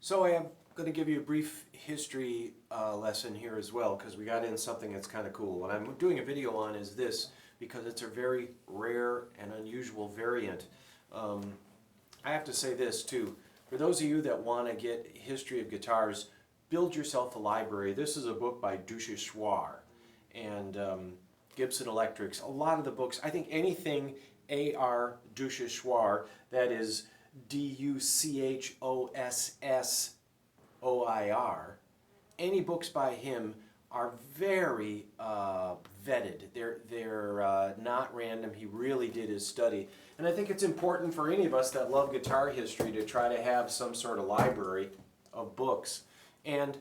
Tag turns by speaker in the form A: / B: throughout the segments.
A: So I am going to give you a brief history lesson here as well, because we got in something that's kind of cool. What I'm doing a video on is this, because it's a very rare and unusual variant. I have to say this too. For those of you that want to get history of guitars, build yourself a library. This is a book by Duchessoir and Gibson Electrics. A lot of the books, I think anything A.R. Duchessoir, that is Duchossoir, any books by him are very vetted. They're not random. He really did his study. And I think it's important for any of us that love guitar history to try to have some sort of library of books. And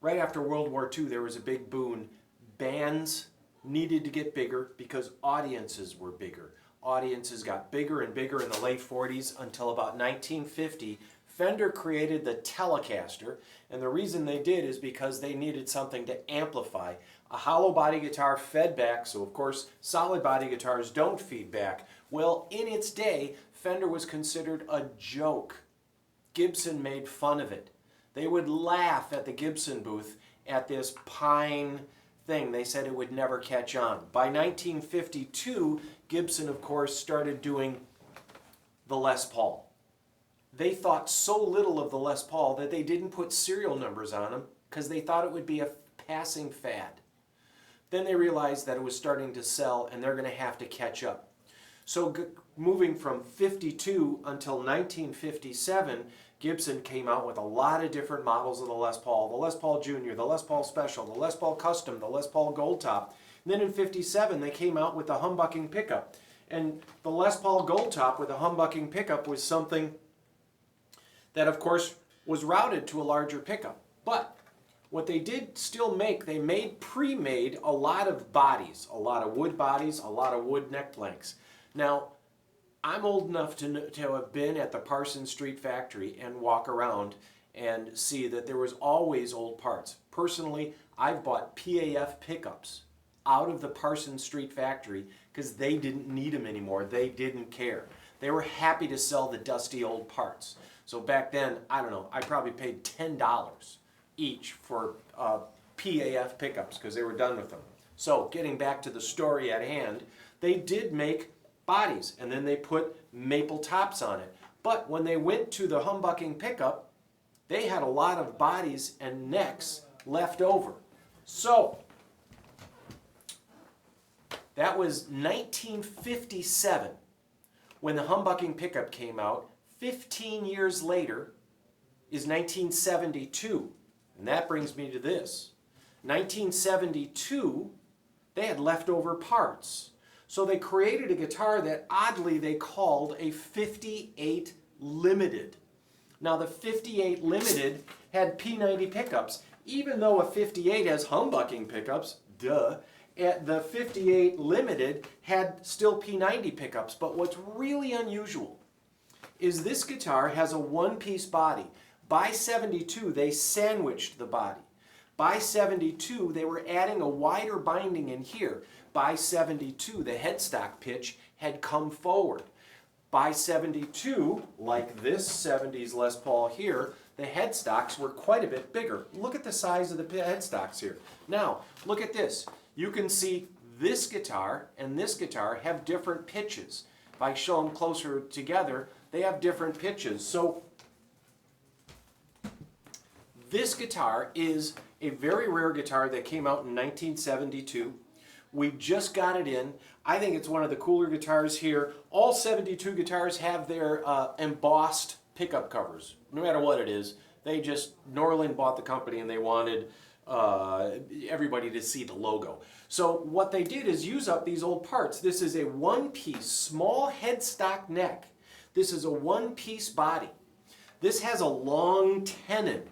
A: right after World War II, there was a big boom. Bands needed to get bigger because audiences were bigger. Audiences got bigger and bigger in the late 40s until about 1950. Fender created the Telecaster, and the reason they did is because they needed something to amplify. A hollow body guitar fed back, so of course solid body guitars don't feed back. Well, in its day, Fender was considered a joke. Gibson made fun of it. They would laugh at the Gibson booth at this pine thing. They said it would never catch on. By 1952, Gibson, of course, started doing the Les Paul. They thought so little of the Les Paul that they didn't put serial numbers on them because they thought it would be a passing fad. Then they realized that it was starting to sell and they're going to have to catch up. So moving from 52 until 1957, Gibson came out with a lot of different models of the Les Paul. The Les Paul Jr., the Les Paul Special, the Les Paul Custom, the Les Paul Gold Top. And then in 57, they came out with the humbucking pickup. And the Les Paul Gold Top with a humbucking pickup was something that, of course, was routed to a larger pickup. But what they did still make, they pre-made a lot of bodies, a lot of wood bodies, a lot of wood neck blanks. Now, I'm old enough to have been at the Parsons Street factory and walk around and see that there was always old parts. Personally, I've bought PAF pickups out of the Parsons Street factory because they didn't need them anymore. They didn't care. They were happy to sell the dusty old parts. So back then, I don't know, I probably paid $10 each for PAF pickups because they were done with them. So getting back to the story at hand, they did make bodies and then they put maple tops on it. But when they went to the humbucking pickup, they had a lot of bodies and necks left over. So that was 1957 when the humbucking pickup came out. 15 years later is 1972. And that brings me to this. 1972, they had leftover parts. So they created a guitar that oddly they called a 58 Limited. Now the 58 Limited had P90 pickups. Even though a 58 has humbucking pickups, duh, the 58 Limited had still P90 pickups. But what's really unusual is this guitar has a one-piece body. By 72, they sandwiched the body. By 72, they were adding a wider binding in here. By 72, the headstock pitch had come forward. By 72, like this 70s Les Paul here, the headstocks were quite a bit bigger. Look at the size of the headstocks here. Now, look at this. You can see this guitar and this guitar have different pitches. If I show them closer together, they have different pitches. So this guitar is a very rare guitar that came out in 1972. We just got it in. I think it's one of the cooler guitars here. All 72 guitars have their embossed pickup covers, no matter what it is. Norland bought the company and they wanted everybody to see the logo. So what they did is use up these old parts. This is a one-piece, small headstock neck. This is a one-piece body. This has a long tenon.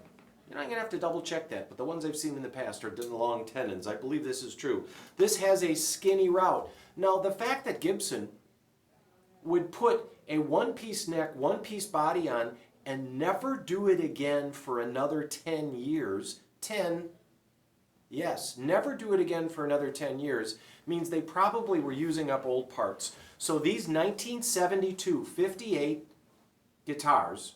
A: I'm going to have to double check that, but the ones I've seen in the past are long tenons. I believe this is true. This has a skinny route. Now, the fact that Gibson would put a one-piece neck, one-piece body on and never do it again for another 10 years, never do it again for another 10 years, means they probably were using up old parts. So these 1972 58 guitars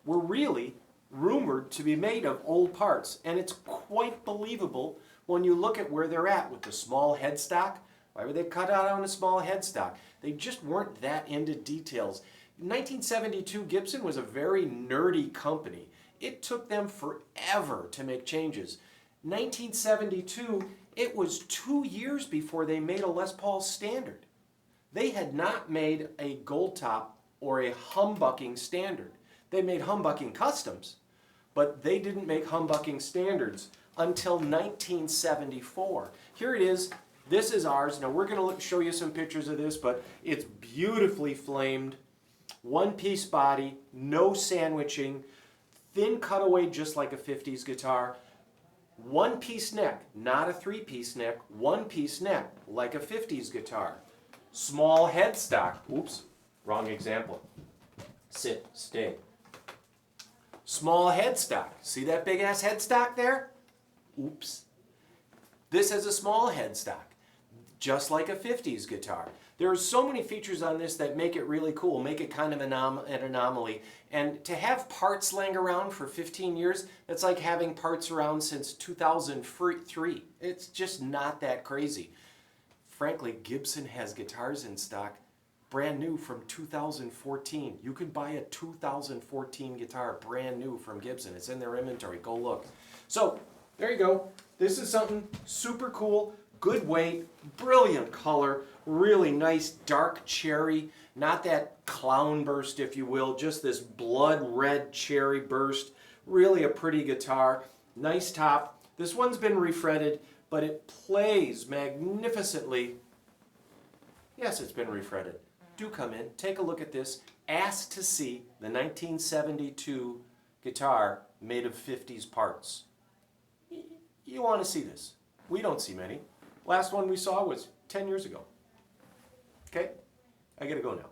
A: were really rumored to be made of old parts. And it's quite believable when you look at where they're at with the small headstock. Why were they cut out on a small headstock? They just weren't that into details. In 1972, Gibson was a very nerdy company. It took them forever to make changes. 1972, it was 2 years before they made a Les Paul standard. They had not made a gold top or a humbucking standard. They made humbucking customs, but they didn't make humbucking standards until 1974. Here it is. This is ours. Now we're going to show you some pictures of this, but it's beautifully flamed. One-piece body, no sandwiching, thin cutaway just like a 50s guitar. One-piece neck, not a three-piece neck, one-piece neck like a 50s guitar. Small headstock. Oops, wrong example. Sit, stay. Small headstock. See that big ass headstock there? Oops. This has a small headstock, just like a 50s guitar. There are so many features on this that make it really cool, make it kind of an anomaly. And to have parts laying around for 15 years, that's like having parts around since 2003. It's just not that crazy. Frankly, Gibson has guitars in stock brand new from 2014. You can buy a 2014 guitar brand new from Gibson. It's in their inventory. Go look. So, there you go. This is something super cool, good weight, brilliant color, really nice dark cherry, not that clown burst if you will, just this blood red cherry burst. Really a pretty guitar, nice top. This one's been refretted, but it plays magnificently. Yes, it's been refretted. Do come in, take a look at this, ask to see the 1972 guitar made of 50s parts. You want to see this. We don't see many. Last one we saw was 10 years ago. Okay? I gotta go now.